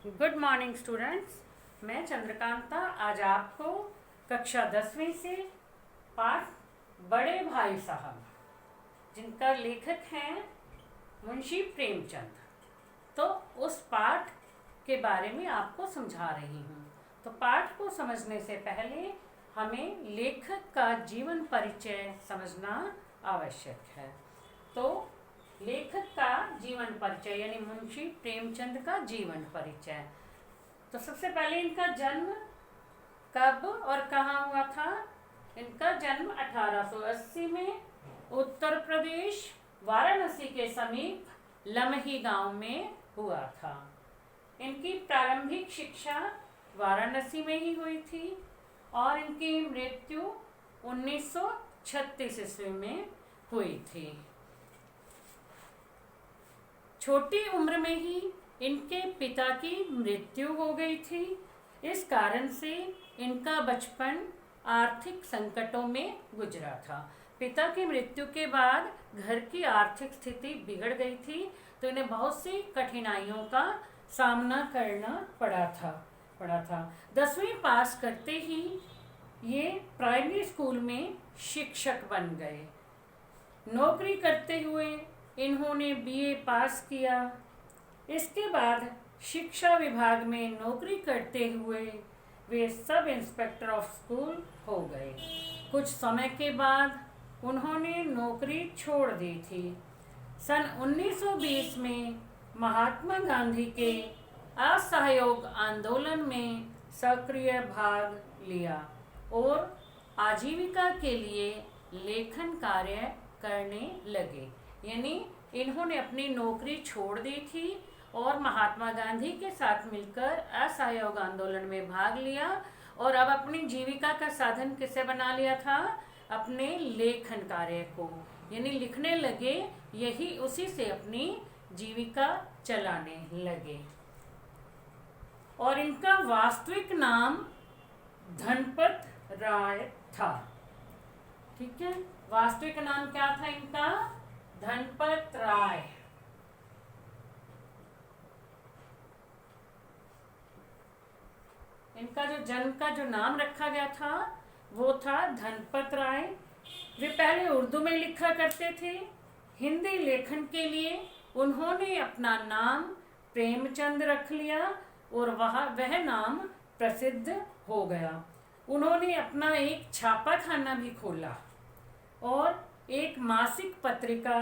Good morning students. मैं चंद्रकांता आज आपको कक्षा 10वीं से पाठ बड़े भाई साहब, जिनका लेखक हैं मुंशी प्रेमचंद, तो उस पाठ के बारे में आपको समझा रही हूँ। तो पाठ को समझने से पहले हमें लेखक का जीवन परिचय समझना आवश्यक है। तो लेखक का जीवन परिचय यानी मुंशी प्रेमचंद का जीवन परिचय। तो सबसे पहले इनका जन्म कब और कहाँ हुआ था। इनका जन्म 1880 में उत्तर प्रदेश वाराणसी के समीप लमही गांव में हुआ था। इनकी प्रारंभिक शिक्षा वाराणसी में ही हुई थी और इनकी मृत्यु 1936 ईस्वी में हुई थी। छोटी उम्र में ही इनके पिता की मृत्यु हो गई थी। इस कारण से इनका बचपन आर्थिक संकटों में गुजरा था। पिता की मृत्यु के बाद घर की आर्थिक स्थिति बिगड़ गई थी, तो इन्हें बहुत सी कठिनाइयों का सामना करना पड़ा था। 10वीं पास करते ही ये प्राइमरी स्कूल में शिक्षक बन गए। नौकरी करते हुए इन्होंने बीए पास किया। इसके बाद शिक्षा विभाग में नौकरी करते हुए वे सब इंस्पेक्टर ऑफ स्कूल हो गए। कुछ समय के बाद उन्होंने नौकरी छोड़ दी थी। सन 1920 में महात्मा गांधी के असहयोग आंदोलन में सक्रिय भाग लिया और आजीविका के लिए लेखन कार्य करने लगे। यानी इन्होंने अपनी नौकरी छोड़ दी थी और महात्मा गांधी के साथ मिलकर असहयोग आंदोलन में भाग लिया और अब अपनी जीविका का साधन किसे बना लिया था, अपने लेखन कार्य को। यानी लिखने लगे, यही उसी से अपनी जीविका चलाने लगे। और इनका वास्तविक नाम धनपत राय था। ठीक है, वास्तविक नाम क्या था इनका? धनपत राय। इनका जो जन्म का जो नाम रखा गया था वो था धनपत राय। वे पहले उर्दू में लिखा करते थे। हिंदी लेखन के लिए उन्होंने अपना नाम प्रेमचंद रख लिया और वह नाम प्रसिद्ध हो गया। उन्होंने अपना एक छापाखाना भी खोला और एक मासिक पत्रिका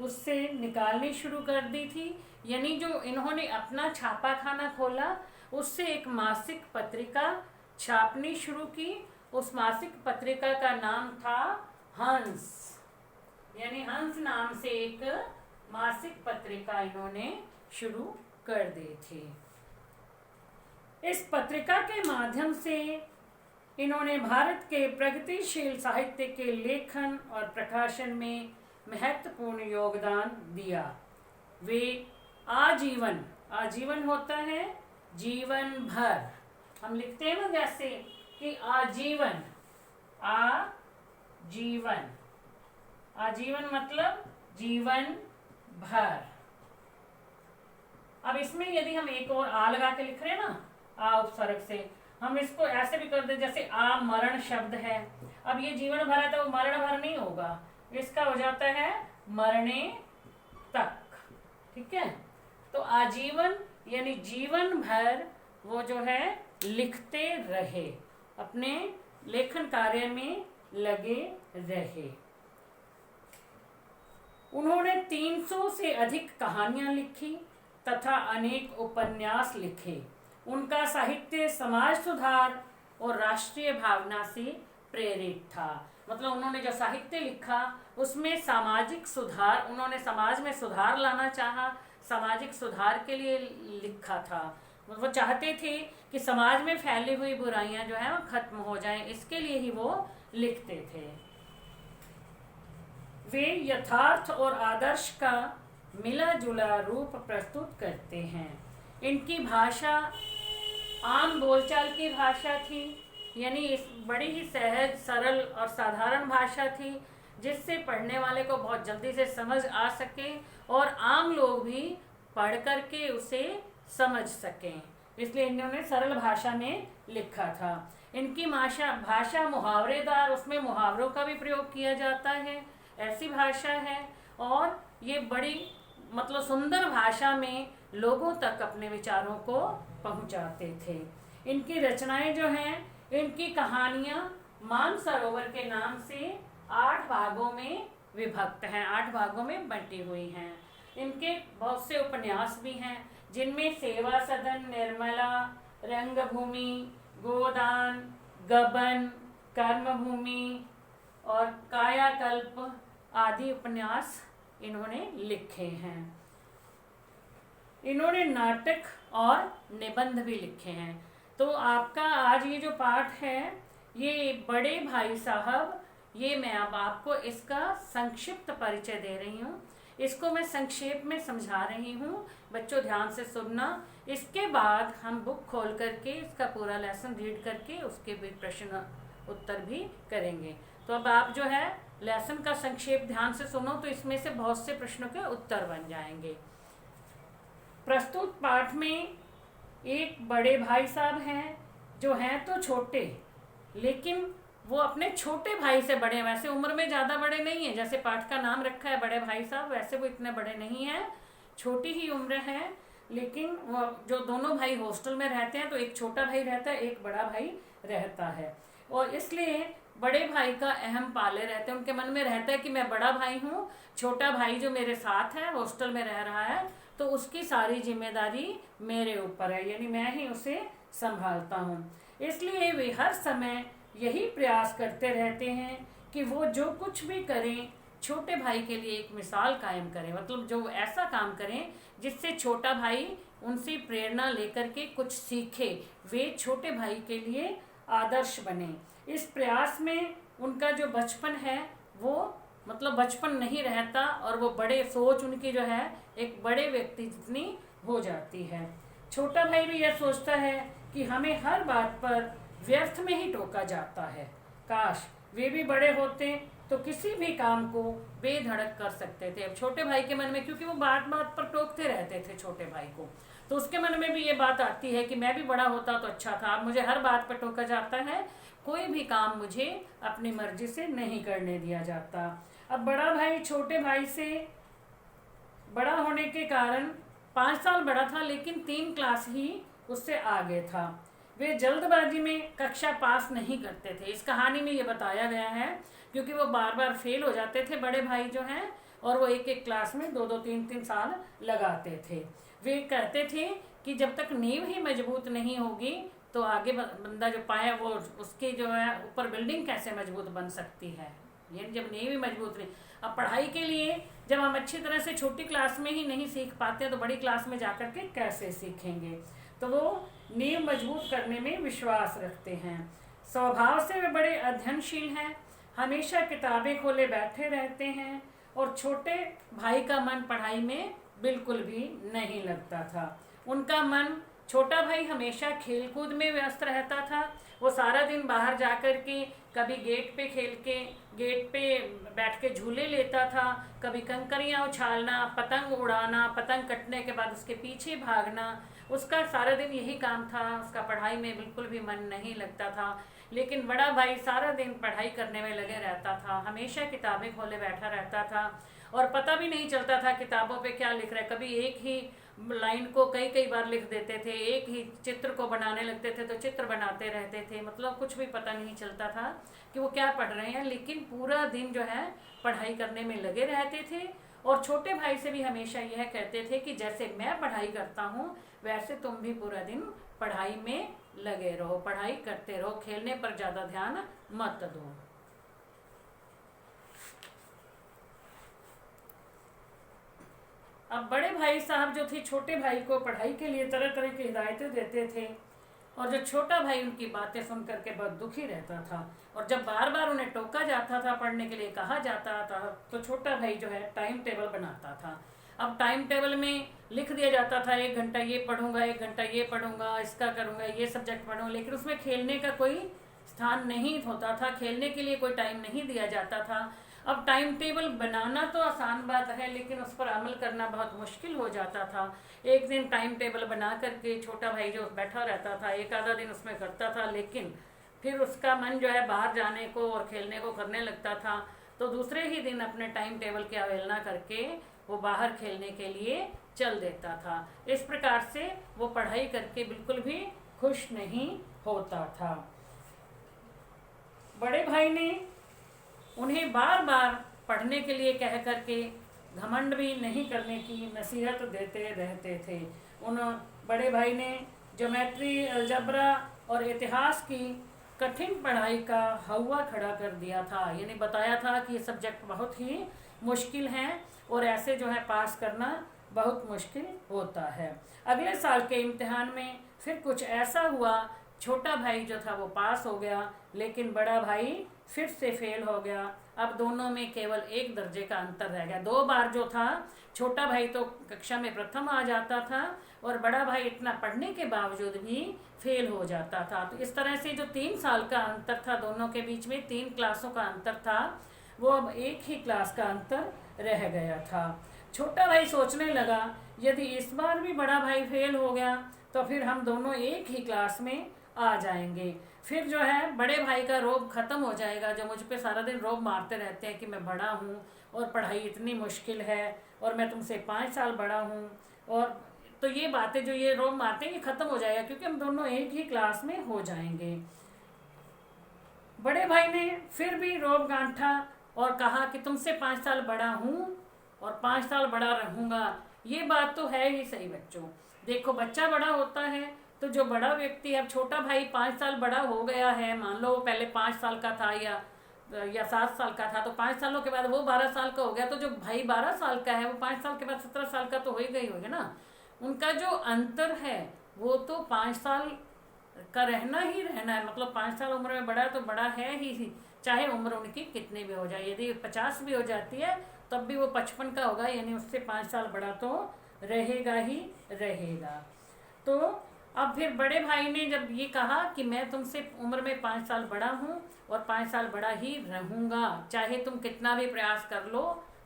उससे निकालनी शुरू कर दी थी। यानी जो इन्होंने अपना छापाखाना खोला, उससे एक मासिक पत्रिका छापनी शुरू की। उस मासिक पत्रिका का नाम था हंस। यानी हंस नाम से एक मासिक पत्रिका इन्होंने शुरू कर दी थी। इस पत्रिका के माध्यम से इन्होंने भारत के प्रगतिशील साहित्य के लेखन और प्रकाशन में महत्वपूर्ण योगदान दिया। वे आजीवन होता है जीवन भर। हम लिखते हैं ना जैसे कि आजीवन मतलब जीवन भर। अब इसमें यदि हम एक और आ लगा के लिख रहे हैं ना, आ उपसर्ग से, हम इसको ऐसे भी कर दे जैसे आमरण शब्द है। अब ये जीवन भर है तो मरण भर नहीं होगा, इसका हो जाता है मरने तक। ठीक है, तो आजीवन यानी जीवन भर वो जो है लिखते रहे, अपने लेखन कार्य में लगे रहे। उन्होंने 300 से अधिक कहानियां लिखी तथा अनेक उपन्यास लिखे। उनका साहित्य समाज सुधार और राष्ट्रीय भावना से प्रेरित था। मतलब उन्होंने जो साहित्य लिखा उसमें सामाजिक सुधार, उन्होंने समाज में सुधार लाना चाहा, सामाजिक सुधार के लिए लिखा था। वो चाहते थे कि समाज में फैली हुई बुराइयां जो है वो खत्म हो जाएं, इसके लिए ही वो लिखते थे। वे यथार्थ और आदर्श का मिला जुला रूप प्रस्तुत करते हैं। इनकी भाषा आम बोलचाल की भाषा थी, यानी इस बड़ी ही सहज, सरल और साधारण भाषा थी, जिससे पढ़ने वाले को बहुत जल्दी से समझ आ सके और आम लोग भी पढ़ करके उसे समझ सकें। इसलिए इन्होंने सरल भाषा में लिखा था। इनकी भाषा मुहावरेदार, उसमें मुहावरों का भी प्रयोग किया जाता है, ऐसी भाषा है। और ये बड़ी मतलब सुंदर भाषा में लोगों तक अपने विचारों को पहुंचाते थे। इनकी रचनाएं जो हैं, इनकी कहानियां मानसरोवर के नाम से 8 भागों में विभक्त हैं, 8 भागों में बंटी हुई हैं। इनके बहुत से उपन्यास भी हैं, जिनमें सेवा सदन, निर्मला, रंगभूमि, गोदान, गबन, कर्मभूमि और कायाकल्प आदि उपन्यास इन्होंने लिखे हैं। इन्होंने नाटक और निबंध भी लिखे हैं। तो आपका आज ये जो पाठ है, ये बड़े भाई साहब, ये मैं अब आपको इसका संक्षिप्त परिचय दे रही हूँ। इसको मैं संक्षेप में समझा रही हूँ, बच्चों ध्यान से सुनना। इसके बाद हम बुक खोल करके इसका पूरा लेसन रीड करके उसके भी प्रश्न उत्तर भी करेंगे। तो अब आप जो है लेसन का संक्षेप ध्यान से सुनो, तो इसमें से बहुत से प्रश्नों के उत्तर बन जाएंगे। प्रस्तुत पाठ में एक बड़े भाई साहब हैं, जो हैं तो छोटे, लेकिन वो अपने छोटे भाई से बड़े हैं। वैसे उम्र में ज़्यादा बड़े नहीं हैं, जैसे पाठ का नाम रखा है बड़े भाई साहब, वैसे वो इतने बड़े नहीं हैं, छोटी ही उम्र है। लेकिन वो जो दोनों भाई हॉस्टल में रहते हैं, तो एक छोटा भाई रहता है, एक बड़ा भाई रहता है। और इसलिए बड़े भाई का अहम पाले रहते हैं, उनके मन में रहता है कि मैं बड़ा भाई हूँ, छोटा भाई जो मेरे साथ है, हॉस्टल में रह रहा है, तो उसकी सारी जिम्मेदारी मेरे ऊपर है, यानी मैं ही उसे संभालता हूँ। इसलिए वे हर समय यही प्रयास करते रहते हैं कि वो जो कुछ भी करें, छोटे भाई के लिए एक मिसाल कायम करें, मतलब जो ऐसा काम करें जिससे छोटा भाई उनसे प्रेरणा लेकर के कुछ सीखे, वे छोटे भाई के लिए आदर्श बने। इस प्रयास में उनका जो बचपन है, वो मतलब बचपन नहीं रहता, और वो बड़े सोच उनकी जो है एक बड़े व्यक्ति जितनी हो जाती है। छोटा भाई भी यह सोचता है कि हमें हर बात पर व्यर्थ में ही टोका जाता है, काश वे भी बड़े होते तो किसी भी काम को बेधड़क कर सकते थे। अब छोटे भाई के मन में, क्योंकि वो बात बात पर टोकते रहते थे छोटे भाई को, तो उसके मन में भी ये बात आती है कि मैं भी बड़ा होता तो अच्छा था, अब मुझे हर बात पर टोका जाता है, कोई भी काम मुझे अपनी मर्जी से नहीं करने दिया जाता। अब बड़ा भाई छोटे भाई से बड़ा होने के कारण 5 साल बड़ा था, लेकिन 3 क्लास ही उससे आगे था। वे जल्दबाजी में कक्षा पास नहीं करते थे, इस कहानी में ये बताया गया है, क्योंकि वो बार बार फेल हो जाते थे बड़े भाई जो हैं, और वो एक एक क्लास में 2-2 3-3 साल लगाते थे। वे कहते थे कि जब तक नींव ही मजबूत नहीं होगी तो आगे बंदा जो पाए वो उसके जो है ऊपर बिल्डिंग कैसे मजबूत बन सकती है, ये जब नींव ही मजबूत नहीं। अब पढ़ाई के लिए जब हम अच्छी तरह से छोटी क्लास में ही नहीं सीख पाते तो बड़ी क्लास में जाकर के कैसे सीखेंगे। तो वो नींव मजबूत करने में विश्वास रखते हैं। स्वभाव से वे बड़े अध्ययनशील हैं, हमेशा किताबें खोले बैठे रहते हैं, और छोटे भाई का मन पढ़ाई में बिल्कुल भी नहीं लगता था। उनका मन, छोटा भाई हमेशा खेलकूद में व्यस्त रहता था, वो सारा दिन बाहर जाकर के कभी गेट पे खेल के, गेट पे बैठ के झूले लेता था, कभी कंकरियाँ उछालना, पतंग उड़ाना, पतंग कटने के बाद उसके पीछे भागना, उसका सारा दिन यही काम था, उसका पढ़ाई में बिल्कुल भी मन नहीं लगता था। लेकिन बड़ा भाई सारा दिन पढ़ाई करने में लगे रहता था, हमेशा किताबें खोले बैठा रहता था, और पता भी नहीं चलता था किताबों पे क्या लिख रहा है। कभी एक ही लाइन को कई कई बार लिख देते थे, एक ही चित्र को बनाने लगते थे तो चित्र बनाते रहते थे, मतलब कुछ भी पता नहीं चलता था कि वो क्या पढ़ रहे हैं, लेकिन पूरा दिन जो है पढ़ाई करने में लगे रहते थे। और छोटे भाई से भी हमेशा यह कहते थे कि जैसे मैं पढ़ाई करता हूँ वैसे तुम भी पूरा दिन पढ़ाई में लगे रहो, पढ़ाई करते रहो, खेलने पर ज़्यादा ध्यान मत दो। अब बड़े भाई साहब जो थे छोटे भाई को पढ़ाई के लिए तरह तरह की हिदायतें देते थे, और जो छोटा भाई उनकी बातें सुन करके बहुत दुखी रहता था, और जब बार बार उन्हें टोका जाता था, पढ़ने के लिए कहा जाता था, तो छोटा भाई जो है टाइम टेबल बनाता था। अब टाइम टेबल में लिख दिया जाता था 1 घंटा ये पढ़ूंगा, 1 घंटा ये पढ़ूंगा, इसका करूंगा, ये सब्जेक्ट पढ़ूंगा, लेकिन उसमें खेलने का कोई स्थान नहीं होता था, खेलने के लिए कोई टाइम नहीं दिया जाता था। अब टाइम टेबल बनाना तो आसान बात है, लेकिन उस पर अमल करना बहुत मुश्किल हो जाता था। एक दिन टाइम टेबल बना करके छोटा भाई जो बैठा रहता था, एक आधा दिन उसमें करता था, लेकिन फिर उसका मन जो है बाहर जाने को और खेलने को करने लगता था। तो दूसरे ही दिन अपने टाइम टेबल की अवहेलना करके वो बाहर खेलने के लिए चल देता था। इस प्रकार से वो पढ़ाई करके बिल्कुल भी खुश नहीं होता था। बड़े भाई ने उन्हें बार बार पढ़ने के लिए कह करके घमंड भी नहीं करने की नसीहत देते रहते थे। उन बड़े भाई ने ज्योमेट्री, अलजबरा और इतिहास की कठिन पढ़ाई का हवा खड़ा कर दिया था। यानी बताया था कि ये सब्जेक्ट बहुत ही मुश्किल हैं और ऐसे जो है पास करना बहुत मुश्किल होता है। अगले साल के इम्तिहान में फिर कुछ ऐसा हुआ, छोटा भाई जो था वो पास हो गया, लेकिन बड़ा भाई फिर से फेल हो गया। अब दोनों में केवल 1 दर्जे का अंतर रह गया। 2 बार जो था, छोटा भाई तो कक्षा में प्रथम आ जाता था और बड़ा भाई इतना पढ़ने के बावजूद भी फेल हो जाता था। तो इस तरह से जो 3 साल का अंतर था दोनों के बीच में, 3 क्लासों का अंतर था, वो अब 1 ही क्लास का अंतर रह गया था। छोटा भाई सोचने लगा, यदि इस बार भी बड़ा भाई फेल हो गया तो फिर हम दोनों 1 ही क्लास में आ जाएंगे। फिर जो है बड़े भाई का रोब खत्म हो जाएगा, जो मुझ पे सारा दिन रोब मारते रहते हैं कि मैं बड़ा हूँ और पढ़ाई इतनी मुश्किल है और मैं तुमसे 5 साल बड़ा हूँ, और तो ये बातें जो ये रोब मारते हैं ये खत्म हो जाएगा, क्योंकि हम दोनों 1 ही क्लास में हो जाएंगे। बड़े भाई ने फिर भी रोब गांठा और कहा कि तुमसे 5 साल बड़ा हूँ और 5 साल बड़ा रहूँगा। ये बात तो है ही सही बच्चों। देखो, बच्चा बड़ा होता है तो जो बड़ा व्यक्ति, अब छोटा भाई 5 साल बड़ा हो गया है, मान लो वो पहले 5 साल का था या 7 साल का था, तो 5 सालों के बाद वो 12 साल का हो गया, तो जो भाई 12 साल का है वो 5 साल के बाद 17 साल का तो हो ही गई होगा ना। उनका जो अंतर है वो तो 5 साल का रहना ही रहना है। मतलब 5 साल उम्र में बड़ा तो बड़ा है ही, चाहे उम्र उनकी कितनी भी हो जाए। यदि 50 भी हो जाती है तब भी वो 55 का होगा, यानी उससे 5 साल बड़ा तो रहेगा ही रहेगा। तो अब फिर बड़े भाई ने जब ये कहा कि मैं तुमसे उम्र में 5 साल बड़ा हूँ और 5 साल बड़ा ही रहूँगा, चाहे तुम कितना भी प्रयास कर लो,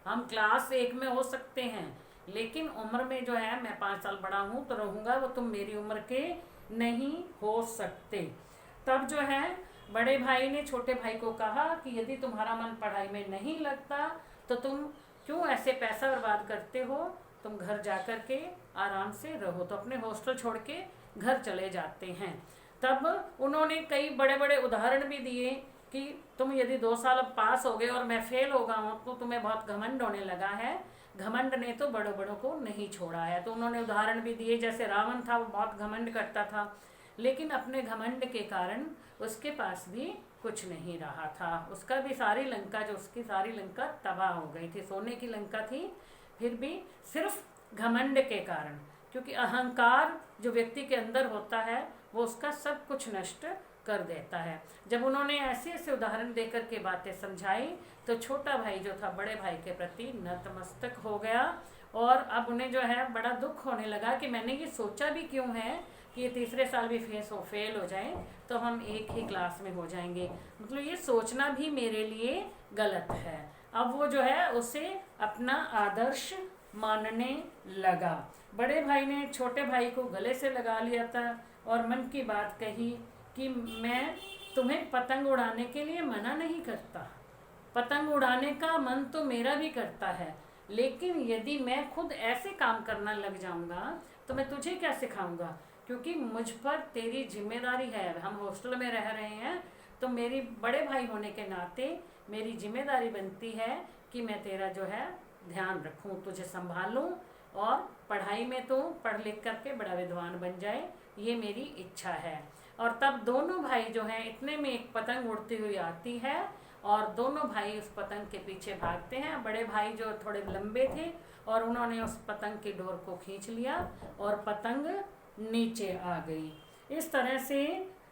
हम क्लास 1 में हो सकते हैं, लेकिन उम्र में जो है मैं 5 साल बड़ा हूँ तो रहूँगा, वो तुम मेरी उम्र के नहीं हो सकते। तब जो है बड़े भाई ने छोटे भाई को कहा कि यदि तुम्हारा मन पढ़ाई में नहीं लगता तो तुम क्यों ऐसे पैसा बर्बाद करते हो, तुम घर जा कर के आराम से रहो। तो अपने हॉस्टल छोड़ के घर चले जाते हैं। तब उन्होंने कई बड़े बड़े उदाहरण भी दिए कि तुम यदि 2 साल अब पास हो गए और मैं फेल हो गया हूँ तो तुम्हें बहुत घमंड होने लगा है। घमंड ने तो बड़ों बड़ों को नहीं छोड़ा है। तो उन्होंने उदाहरण भी दिए, जैसे रावण था, वो बहुत घमंड करता था, लेकिन अपने घमंड के कारण उसके पास भी कुछ नहीं रहा था। उसका भी सारी लंका, जो उसकी सारी लंका तबाह हो गई थी, सोने की लंका थी, फिर भी सिर्फ घमंड के कारण, क्योंकि अहंकार जो व्यक्ति के अंदर होता है वो उसका सब कुछ नष्ट कर देता है। जब उन्होंने ऐसे ऐसे उदाहरण देकर के बातें समझाई तो छोटा भाई जो था बड़े भाई के प्रति नतमस्तक हो गया, और अब उन्हें जो है बड़ा दुख होने लगा कि मैंने ये सोचा भी क्यों है कि ये तीसरे साल भी फेल हो जाए तो हम 1 ही क्लास में हो जाएंगे। मतलब ये सोचना भी मेरे लिए गलत है। अब वो जो है उसे अपना आदर्श मानने लगा। बड़े भाई ने छोटे भाई को गले से लगा लिया था और मन की बात कही कि मैं तुम्हें पतंग उड़ाने के लिए मना नहीं करता, पतंग उड़ाने का मन तो मेरा भी करता है, लेकिन यदि मैं खुद ऐसे काम करना लग जाऊंगा तो मैं तुझे क्या सिखाऊंगा, क्योंकि मुझ पर तेरी जिम्मेदारी है। हम हॉस्टल में रह रहे हैं तो मेरी बड़े भाई होने के नाते मेरी जिम्मेदारी बनती है कि मैं तेरा जो है ध्यान रखूं, तुझे संभालूं और पढ़ाई में तो पढ़ लिख करके बड़ा विद्वान बन जाए, ये मेरी इच्छा है। और तब दोनों भाई जो हैं, इतने में एक पतंग उड़ती हुई आती है और दोनों भाई उस पतंग के पीछे भागते हैं। बड़े भाई जो थोड़े लंबे थे और उन्होंने उस पतंग की डोर को खींच लिया और पतंग नीचे आ गई। इस तरह से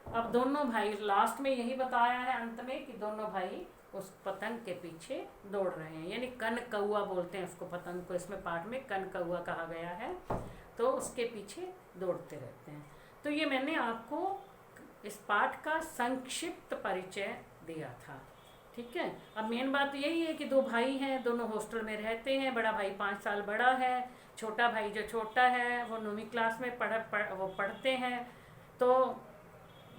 अब दोनों भाई, लास्ट में यही बताया है अंत में कि दोनों भाई उस पतंग के पीछे दौड़ रहे हैं, यानी कन कौआ बोलते हैं उसको, पतंग को इसमें पाठ में कन कौआ कहा गया है, तो उसके पीछे दौड़ते रहते हैं। तो ये मैंने आपको इस पाठ का संक्षिप्त परिचय दिया था। ठीक है। अब मेन बात यही है कि दो भाई हैं, दोनों हॉस्टल में रहते हैं। बड़ा भाई 5 साल बड़ा है, छोटा भाई जो छोटा है वो 9वीं क्लास में वो पढ़ते हैं। तो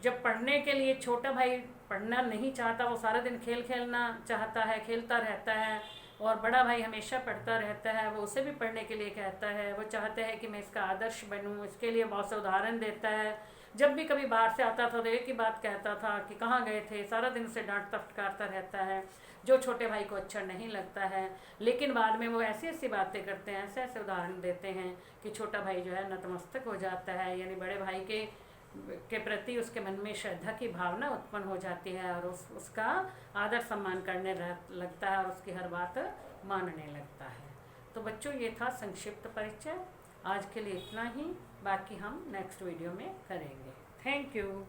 जब पढ़ने के लिए छोटा भाई पढ़ना नहीं चाहता, वो सारा दिन खेलना चाहता है, खेलता रहता है, और बड़ा भाई हमेशा पढ़ता रहता है। वो उसे भी पढ़ने के लिए कहता है, वो चाहता है कि मैं इसका आदर्श बनूं, इसके लिए बहुत से उदाहरण देता है। जब भी कभी बाहर से आता था तो एक ही बात कहता था कि कहाँ गए थे, सारा दिन उसे डांटता फटकारता रहता है, जो छोटे भाई को अच्छा नहीं लगता है। लेकिन बाद में वो ऐसी ऐसी बातें करते हैं, ऐसे ऐसे उदाहरण देते हैं कि छोटा भाई जो है नतमस्तक हो जाता है, यानी बड़े भाई के प्रति उसके मन में श्रद्धा की भावना उत्पन्न हो जाती है, और उसका आदर सम्मान करने लगता है, और उसकी हर बात मानने लगता है। तो बच्चों, ये था संक्षिप्त परिचय। आज के लिए इतना ही, बाकी हम नेक्स्ट वीडियो में करेंगे। Thank you.